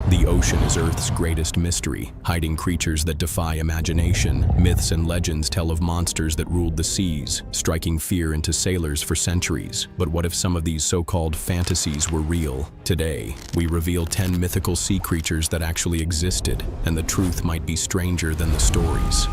The ocean is Earth's greatest mystery, hiding creatures that defy imagination. Myths and legends tell of monsters that ruled the seas, striking fear into sailors for centuries. But what if some of these so-called fantasies were real? Today, we reveal 10 mythical sea creatures that actually existed, and the truth might be stranger than the stories.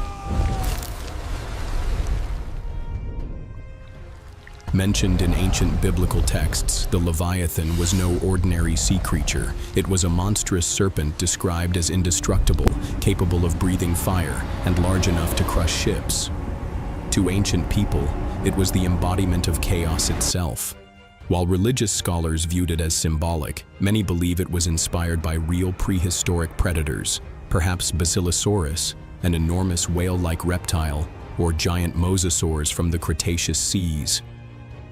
Mentioned in ancient biblical texts, the Leviathan was no ordinary sea creature. It was a monstrous serpent described as indestructible, capable of breathing fire, and large enough to crush ships. To ancient people, it was the embodiment of chaos itself. While religious scholars viewed it as symbolic, many believe it was inspired by real prehistoric predators, perhaps Basilosaurus, an enormous whale-like reptile, or giant mosasaurs from the Cretaceous seas.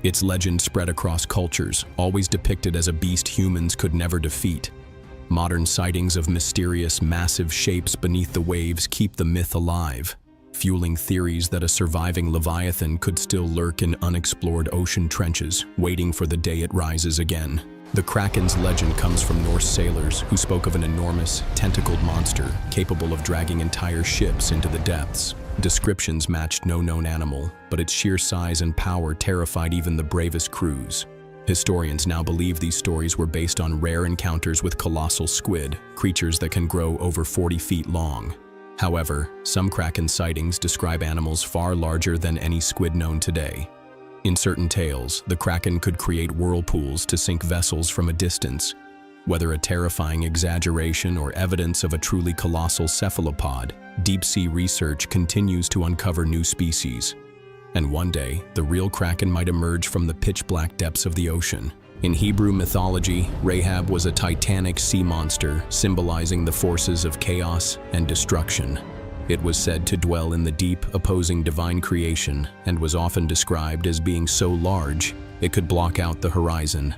Its legend spread across cultures, always depicted as a beast humans could never defeat. Modern sightings of mysterious, massive shapes beneath the waves keep the myth alive, fueling theories that a surviving Leviathan could still lurk in unexplored ocean trenches, waiting for the day it rises again. The Kraken's legend comes from Norse sailors who spoke of an enormous, tentacled monster capable of dragging entire ships into the depths. Descriptions matched no known animal, but its sheer size and power terrified even the bravest crews. Historians now believe these stories were based on rare encounters with colossal squid, creatures that can grow over 40 feet long. However, some Kraken sightings describe animals far larger than any squid known today. In certain tales, the Kraken could create whirlpools to sink vessels from a distance. Whether a terrifying exaggeration or evidence of a truly colossal cephalopod, deep-sea research continues to uncover new species. And one day, the real Kraken might emerge from the pitch-black depths of the ocean. In Hebrew mythology, Rahab was a titanic sea monster symbolizing the forces of chaos and destruction. It was said to dwell in the deep, opposing divine creation, and was often described as being so large it could block out the horizon.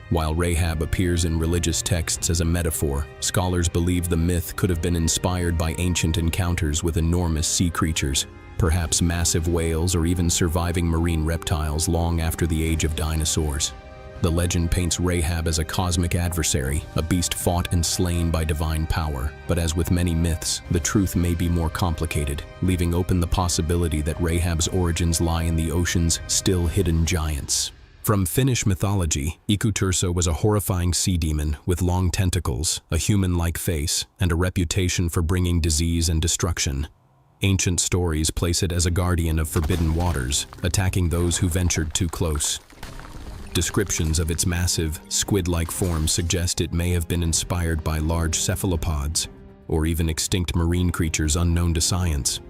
While Rahab appears in religious texts as a metaphor, scholars believe the myth could have been inspired by ancient encounters with enormous sea creatures, perhaps massive whales or even surviving marine reptiles long after the age of dinosaurs. The legend paints Rahab as a cosmic adversary, a beast fought and slain by divine power. But as with many myths, the truth may be more complicated, leaving open the possibility that Rahab's origins lie in the ocean's still hidden giants. From Finnish mythology, Iku-Turso was a horrifying sea demon with long tentacles, a human-like face, and a reputation for bringing disease and destruction. Ancient stories place it as a guardian of forbidden waters, attacking those who ventured too close. Descriptions of its massive, squid-like form suggest it may have been inspired by large cephalopods, or even extinct marine creatures unknown to science.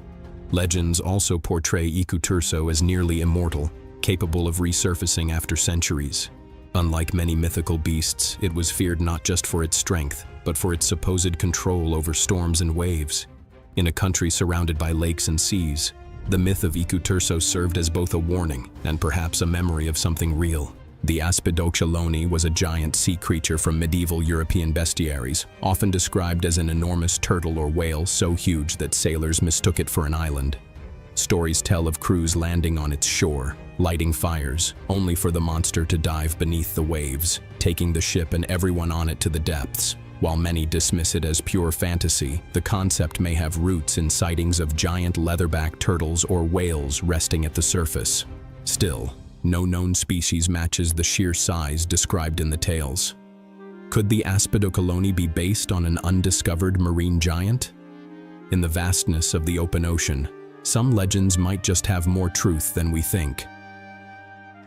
Legends also portray Iku-Turso as nearly immortal, capable of resurfacing after centuries. Unlike many mythical beasts, it was feared not just for its strength, but for its supposed control over storms and waves. In a country surrounded by lakes and seas, the myth of Iku-Turso served as both a warning and perhaps a memory of something real. The Aspidochelone was a giant sea creature from medieval European bestiaries, often described as an enormous turtle or whale so huge that sailors mistook it for an island. Stories tell of crews landing on its shore, lighting fires, only for the monster to dive beneath the waves, taking the ship and everyone on it to the depths. While many dismiss it as pure fantasy, the concept may have roots in sightings of giant leatherback turtles or whales resting at the surface. Still, no known species matches the sheer size described in the tales. Could the Aspidochelone be based on an undiscovered marine giant? In the vastness of the open ocean, some legends might just have more truth than we think.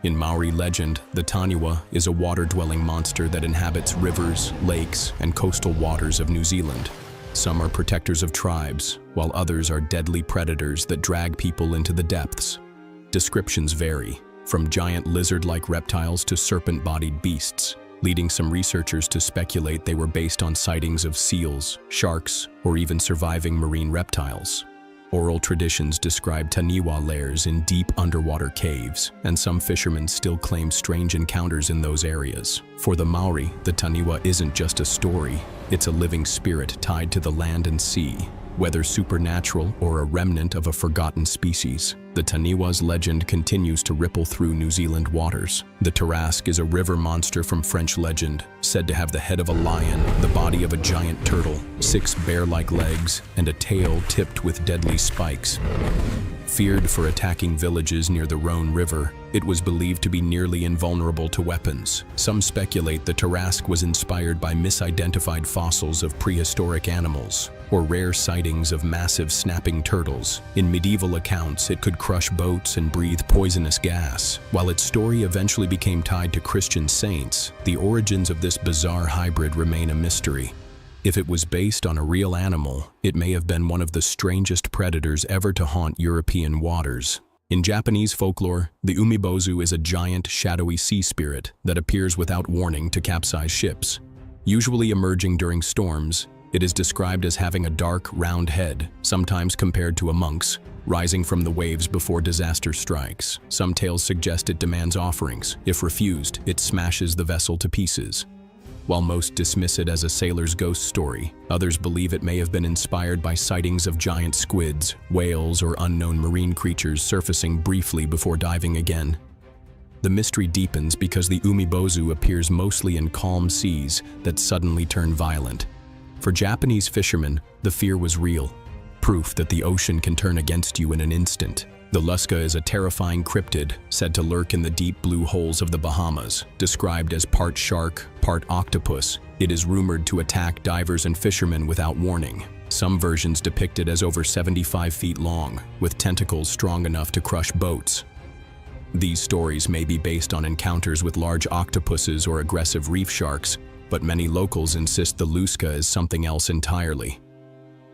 In Maori legend, the Taniwha is a water-dwelling monster that inhabits rivers, lakes, and coastal waters of New Zealand. Some are protectors of tribes, while others are deadly predators that drag people into the depths. Descriptions vary, from giant lizard-like reptiles to serpent-bodied beasts, leading some researchers to speculate they were based on sightings of seals, sharks, or even surviving marine reptiles. Oral traditions describe Taniwha lairs in deep underwater caves, and some fishermen still claim strange encounters in those areas. For the Maori, the Taniwha isn't just a story, it's a living spirit tied to the land and sea, whether supernatural or a remnant of a forgotten species. The Taniwha's legend continues to ripple through New Zealand waters. The Tarasque is a river monster from French legend, said to have the head of a lion, the body of a giant turtle, 6 bear-like legs, and a tail tipped with deadly spikes. Feared for attacking villages near the Rhone River, it was believed to be nearly invulnerable to weapons. Some speculate the Tarasque was inspired by misidentified fossils of prehistoric animals, or rare sightings of massive snapping turtles. In medieval accounts, it could crush boats and breathe poisonous gas. While its story eventually became tied to Christian saints, the origins of this bizarre hybrid remain a mystery. If it was based on a real animal, it may have been one of the strangest predators ever to haunt European waters. In Japanese folklore, the Umibōzu is a giant, shadowy sea spirit that appears without warning to capsize ships. Usually emerging during storms, it is described as having a dark, round head, sometimes compared to a monk's, rising from the waves before disaster strikes. Some tales suggest it demands offerings. If refused, it smashes the vessel to pieces. While most dismiss it as a sailor's ghost story, others believe it may have been inspired by sightings of giant squids, whales, or unknown marine creatures surfacing briefly before diving again. The mystery deepens because the Umibōzu appears mostly in calm seas that suddenly turn violent. For Japanese fishermen, the fear was real, proof that the ocean can turn against you in an instant. The Lusca is a terrifying cryptid said to lurk in the deep blue holes of the Bahamas. Described as part shark, part octopus, it is rumored to attack divers and fishermen without warning. Some versions depict it as over 75 feet long, with tentacles strong enough to crush boats. These stories may be based on encounters with large octopuses or aggressive reef sharks, but many locals insist the Lusca is something else entirely.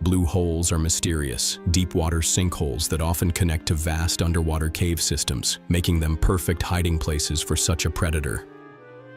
Blue holes are mysterious, deep-water sinkholes that often connect to vast underwater cave systems, making them perfect hiding places for such a predator.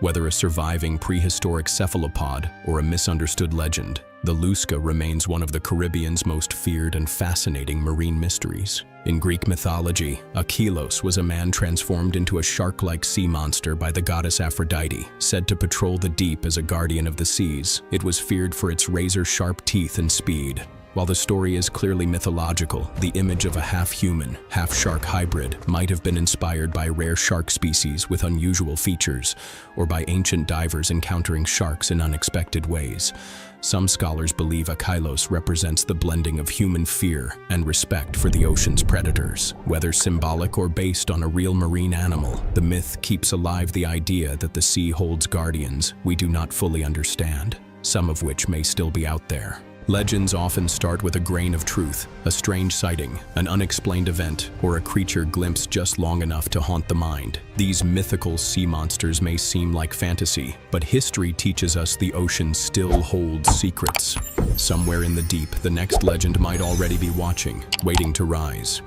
Whether a surviving prehistoric cephalopod or a misunderstood legend, the Lusca remains one of the Caribbean's most feared and fascinating marine mysteries. In Greek mythology, Akheilos was a man transformed into a shark-like sea monster by the goddess Aphrodite, said to patrol the deep as a guardian of the seas. It was feared for its razor-sharp teeth and speed. While the story is clearly mythological, the image of a half-human, half-shark hybrid might have been inspired by rare shark species with unusual features, or by ancient divers encountering sharks in unexpected ways. Some scholars believe Akheilos represents the blending of human fear and respect for the ocean's predators. Whether symbolic or based on a real marine animal, the myth keeps alive the idea that the sea holds guardians we do not fully understand, some of which may still be out there. Legends often start with a grain of truth, a strange sighting, an unexplained event, or a creature glimpsed just long enough to haunt the mind. These mythical sea monsters may seem like fantasy, but history teaches us the ocean still holds secrets. Somewhere in the deep, the next legend might already be watching, waiting to rise.